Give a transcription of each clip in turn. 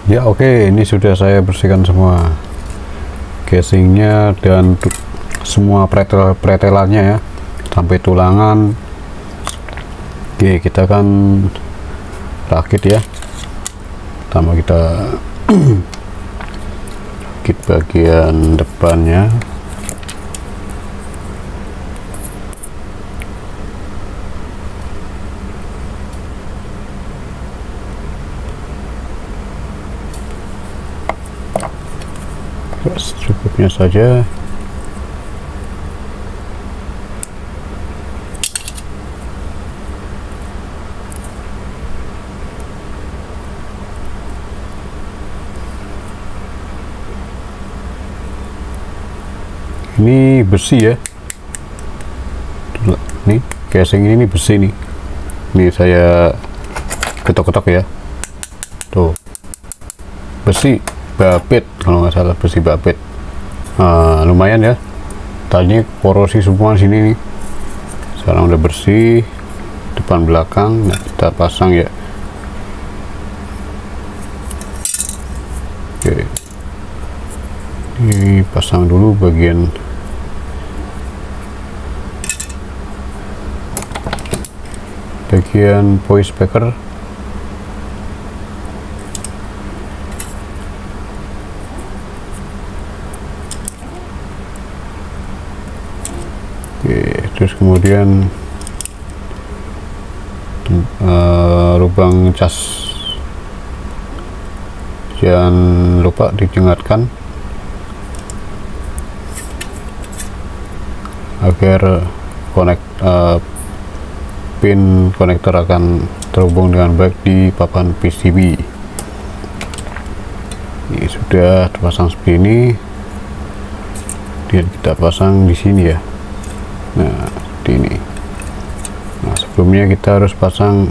Ya oke, ini sudah saya bersihkan semua casingnya dan semua pretelannya ya, sampai tulangan. Oke, kita akan rakit ya. Pertama kita rakit bagian depannya. Secukupnya saja. Ini besi ya, nih casing ini besi nih. Ini saya ketok-ketok ya, tuh besi babet kalau nggak salah, besi babet. Lumayan ya, tadinya korosi semua sini nih, sekarang udah bersih depan belakang. Nah, kita pasang ya. Oke, ini pasang dulu bagian voice speaker. Oke, terus kemudian lubang cas, jangan lupa dijengatkan agar pin konektor akan terhubung dengan baik di papan PCB. Ini sudah terpasang seperti ini, dan kita pasang di sini ya. Nah, seperti ini. Nah, sebelumnya kita harus pasang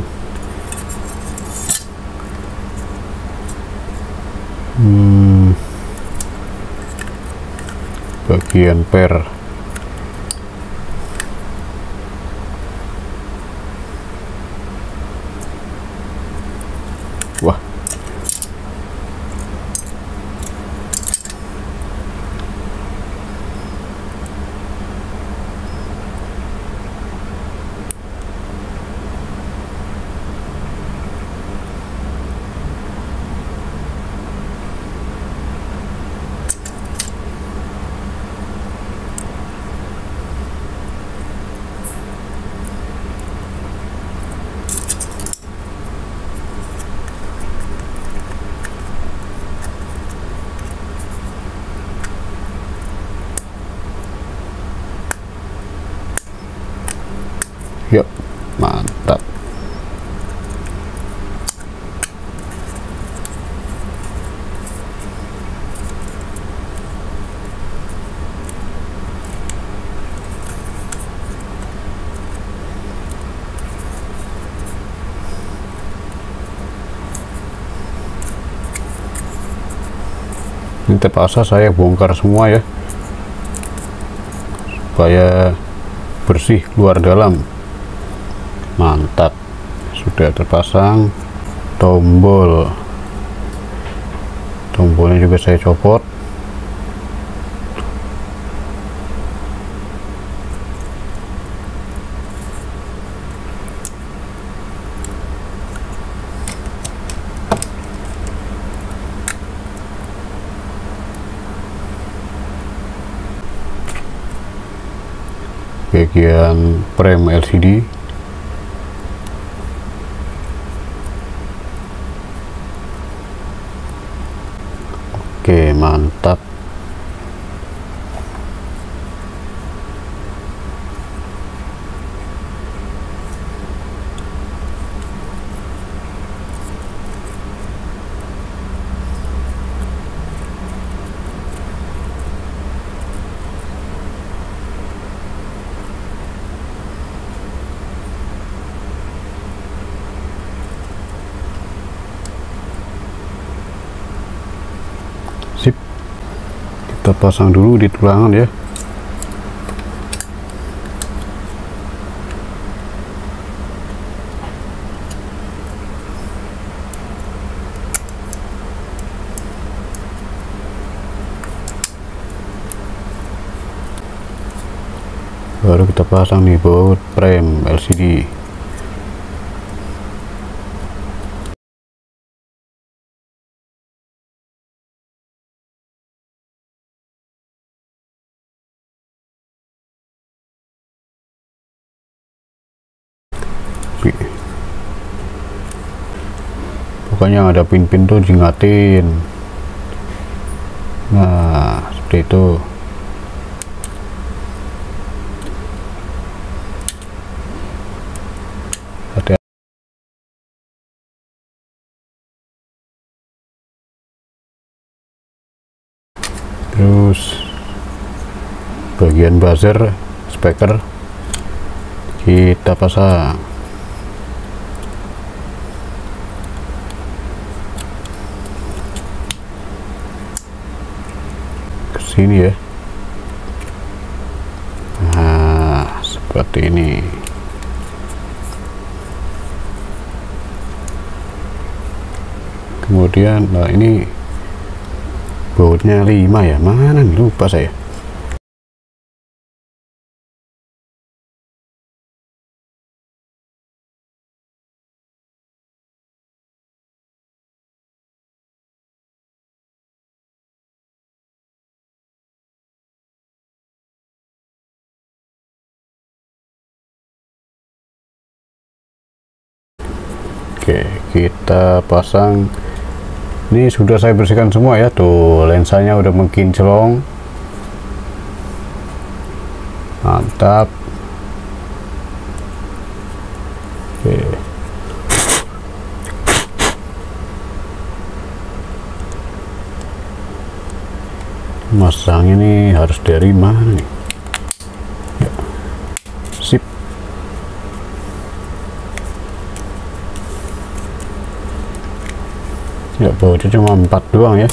bagian per. Wah, yuk, mantap. Ini terpaksa saya bongkar semua ya, supaya bersih luar dalam. Mantap, sudah terpasang. Tombolnya juga saya copot. Bagian frame LCD. Oke, mantap. Sip, kita pasang dulu di tulangan ya. baru kita pasang nih baut frame LCD. Pokoknya ada pin-pin tuh diingatin. Nah seperti itu. Hati-hati. Terus bagian buzzer speaker kita pasang. Sini ya. Nah seperti ini. Kemudian nah ini bautnya 5 ya, mana nih, lupa saya. Oke, kita pasang. Ini sudah saya bersihkan semua ya, tuh lensanya udah mengkinclong. Mantap. Oke. Masang ini harus dari mana nih? Ya. Sip. Ya bautnya cuma 4 doang ya.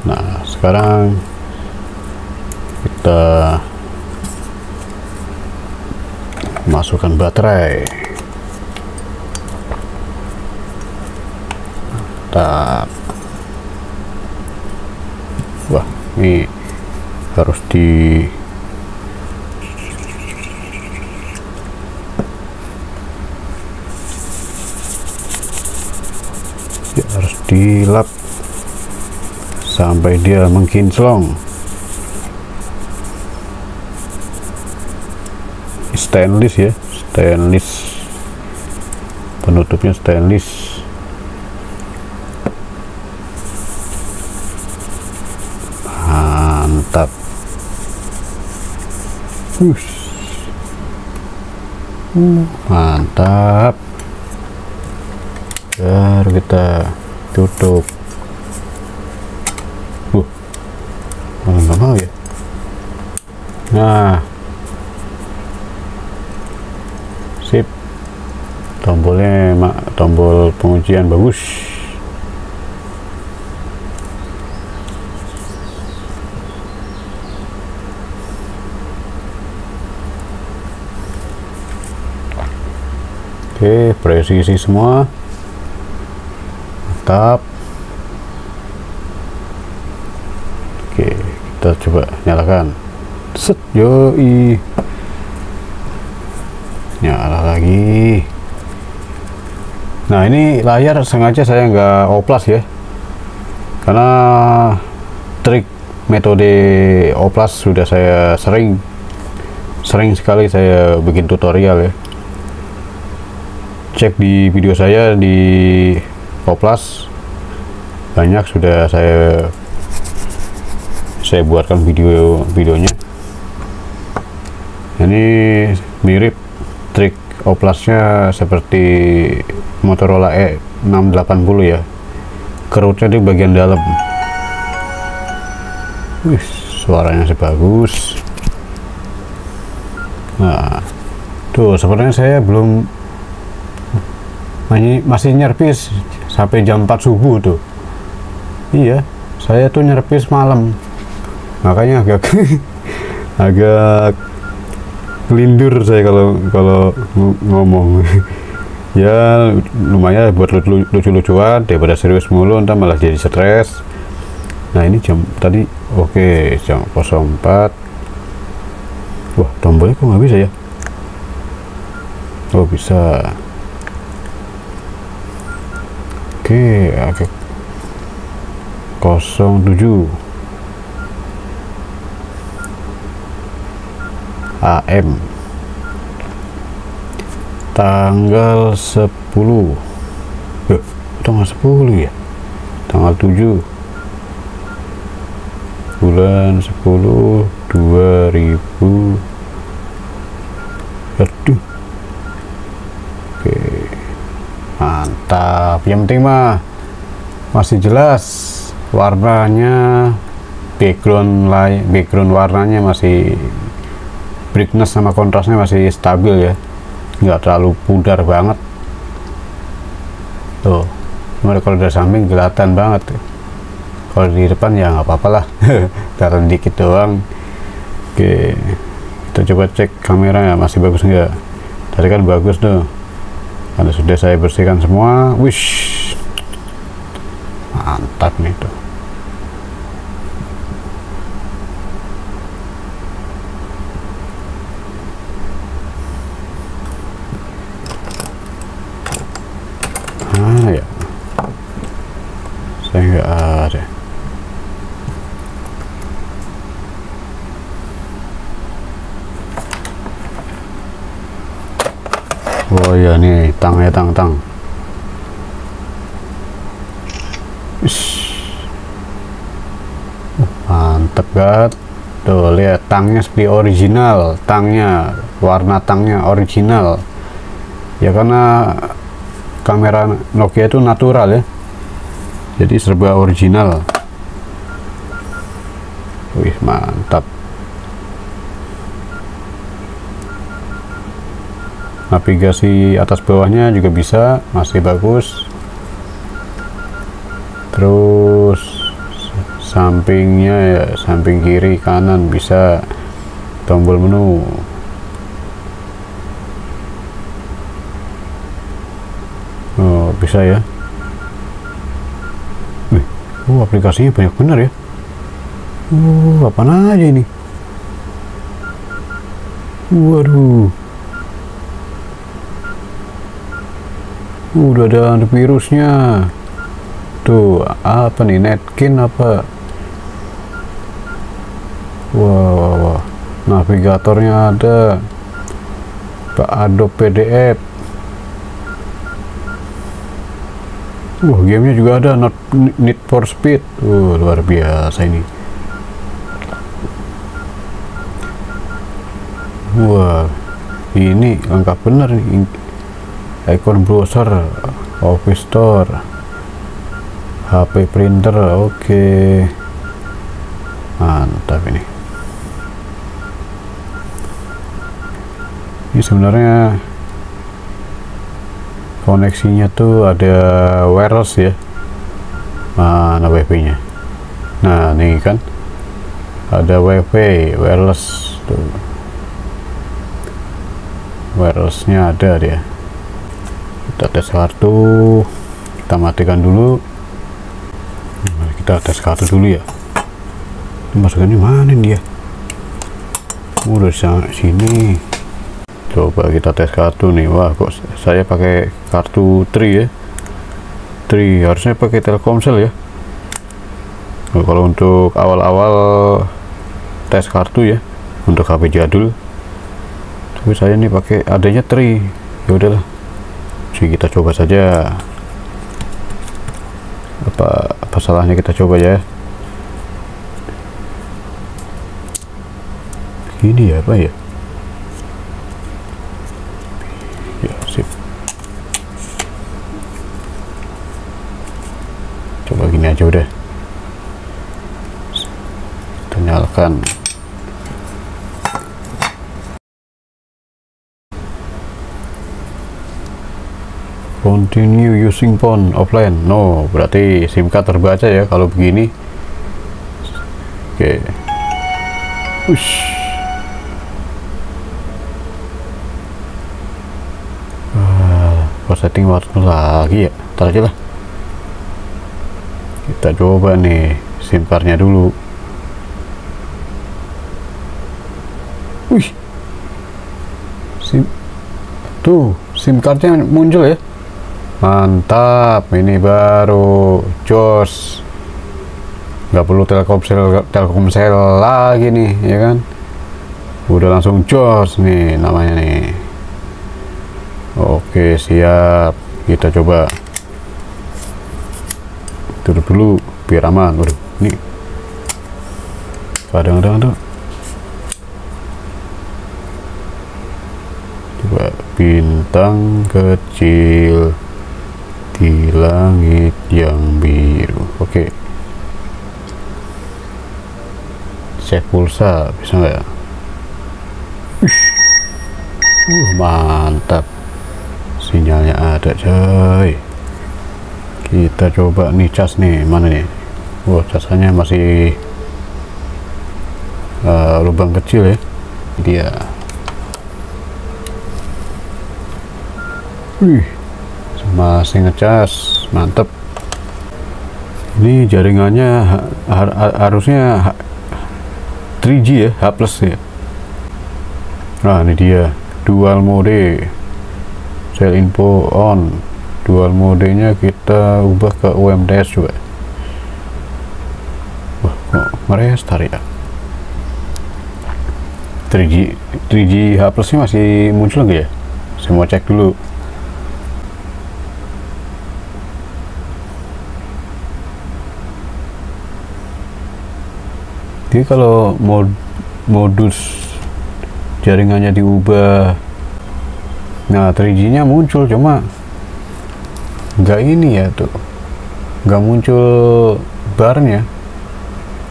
Nah sekarang kita masukkan baterai. Mantap. Wah ini harus di harus dilap sampai dia mengkinclong. Stainless ya, stainless, penutupnya stainless. Mantap. Mantap. Baru kita tutup. Nggak mau ya. Nah sip, tombolnya tombol penguncian bagus. Oke, presisi semua. Mantap. Oke, kita coba nyalakan. Set, yoi, nyala lagi. Nah ini layar sengaja saya nggak oplas ya, karena trik metode oplas sudah saya sering sekali saya bikin tutorial ya. Cek di video saya di oplas, banyak sudah saya buatkan videonya. Ini mirip trik oplasnya seperti Motorola E680 ya, kerutnya di bagian dalam. Wih, suaranya sih bagus. Nah tuh sebenarnya saya belum masih nyerpis sampai jam 4 subuh tuh. Iya, saya tuh nyerpis malam, makanya agak kelindur saya kalau ngomong. Ya lumayan buat lucu-lucuan daripada serius mulu, entah malah jadi stres. Nah ini jam tadi oke, jam 04. Wah, tombolnya kok nggak bisa ya? Oh, bisa. Oke, 07 AM tanggal 10. Tanggal 10 ya? Tanggal 7 bulan 10 2000. Aduh. Oke, mantap. Yang penting mah masih jelas warnanya, background warnanya masih, brightness sama kontrasnya masih stabil ya, nggak terlalu pudar banget tuh. Cuma kalau dari samping kelihatan banget, kalau di depan ya nggak apa-apa lah. Kelihatan dikit doang. Oke, kita coba cek kamera ya, masih bagus nggak. Tadi kan bagus tuh, karena sudah saya bersihkan semua. Wish, mantap nih tuh. Mana ya, saya nggak ada. Oh iya nih, tangnya tang. Mantep banget tuh, lihat tangnya seperti original, tangnya, warna tangnya original ya, karena kamera Nokia itu natural ya, jadi serba original. Wih, mantap. Navigasi atas bawahnya juga bisa, masih bagus. Terus sampingnya ya, samping kiri kanan bisa, tombol menu. Oh, bisa ya. Aplikasinya banyak bener ya. Apa aja ini. Waduh, udah ada antivirusnya tuh. Apa nih, Netkin apa? Wah. Navigatornya ada, Adobe PDF. Gamenya juga ada, Need for Speed. Luar biasa ini. Wah, ini lengkap bener nih. Icon browser, Office Store, HP printer. Oke, mantap ini. Ini sebenarnya koneksinya tuh ada wireless ya. Mana wifi nya? Nah, ini kan ada wifi wireless tuh, wirelessnya ada dia. Kita tes kartu, kita matikan dulu. Kita tes kartu dulu ya. Masukannya mana dia? Udah sini. Coba kita tes kartu nih. Wah, kok saya pakai kartu Tri ya. Tri, harusnya pakai Telkomsel ya. Kalau untuk awal-awal tes kartu ya, untuk HP jadul. Tapi saya nih pakai adanya Tri. Ya udahlah. Jadi kita coba saja. Apa salahnya kita coba ya. Ini apa ya? Ya, sip. Coba gini aja udah. Kita nyalakan. Continue using phone offline. No, berarti SIM card terbaca ya kalau begini. Oke. Setting waktu lagi ya, ntar aja lah. Kita coba nih SIM cardnya dulu. SIM cardnya muncul ya, mantap. Ini baru jos, nggak perlu Telkomsel lagi nih ya kan, udah langsung jos nih namanya nih. Oke, siap, kita coba tutup dulu biar aman. Waduh, nih kadang-kadang tuh coba bintang kecil di langit yang biru. Oke, cek pulsa bisa nggak ya? Mantap, sinyalnya ada coy. Kita coba nih cas nih, mana nih? Casannya masih lubang kecil ya dia. Masih ngecas, mantep. Ini jaringannya harusnya 3G ya, H+ ya. Nah, ini dia dual mode, sel info on. Dual modenya kita ubah ke UMTS juga. Wah, kok merestar ya? 3G H+ nya masih muncul nggak ya? Saya mau cek dulu. Jadi kalau modus jaringannya diubah, nah 3G nya muncul, cuma nggak ini ya, tuh nggak muncul barnya.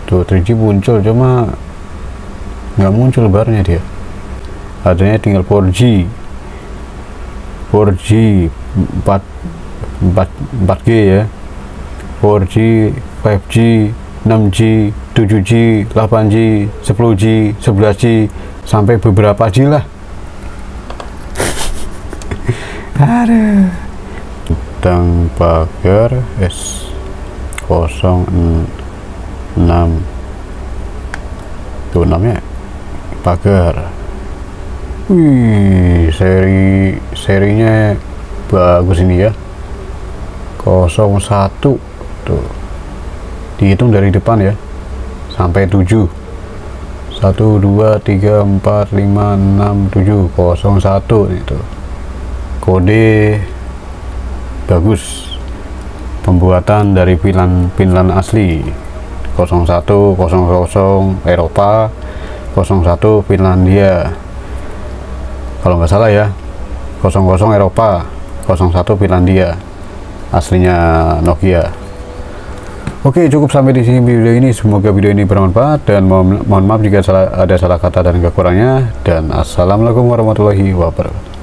Tuh 3G muncul, cuma nggak muncul barnya dia, adanya tinggal 4G 4G ya, 4G 5G 6G 7G 8G 10G 11G sampai beberapa G lah. Aduh, bintang pagar S06 tuh namanya pagar. Wih, serinya bagus ini ya, 01 tuh, dihitung dari depan ya sampai 7. 1 2 3 4 5 6 7 01 itu kode bagus, pembuatan dari Finland asli. 01 00 Eropa, 01 Finlandia kalau nggak salah ya. 00 Eropa, 01 Finlandia, aslinya Nokia. Oke, cukup sampai di sini video ini. Semoga video ini bermanfaat, dan mohon maaf jika ada salah kata dan kekurangannya. Dan assalamualaikum warahmatullahi wabarakatuh.